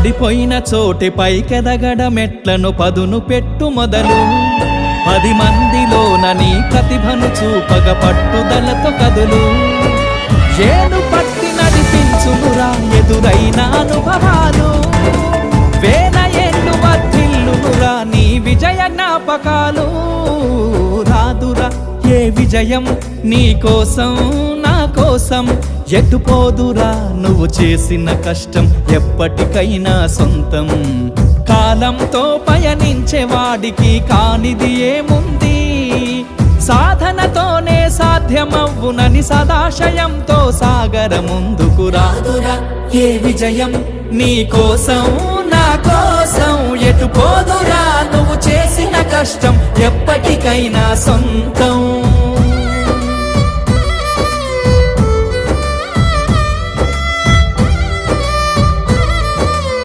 పడిపోయిన చోటి పైకెదగడ మెట్లను పదును పెట్టు మొదలు 10 మందిలోన నీ ప్రతిభను చూపగ పట్టుదలతో కదులు ఏను పట్టి నడిపించునురా ఎదురైన అనుభవాలు వేల ఏళ్ళు వర్ధిల్లునురా నీ విజయ జ్ఞాపకాలు రాదురా ఏ విజయం నీ కోసం నా కోసం ఎటుపోదురా నువ్వు చేసిన కష్టం ఎప్పటికైనా సొంతం కాలంతో పయనించే వాడికి కానిది ఏముంది సాధనతోనే సాధ్యమవ్వునని సదాశయంతో సాగర ముందుకు రాదురా ఏ విజయం నీ కోసం నా కోసం ఎటుపోదురా నువ్వు చేసిన కష్టం ఎప్పటికైనా సొంతం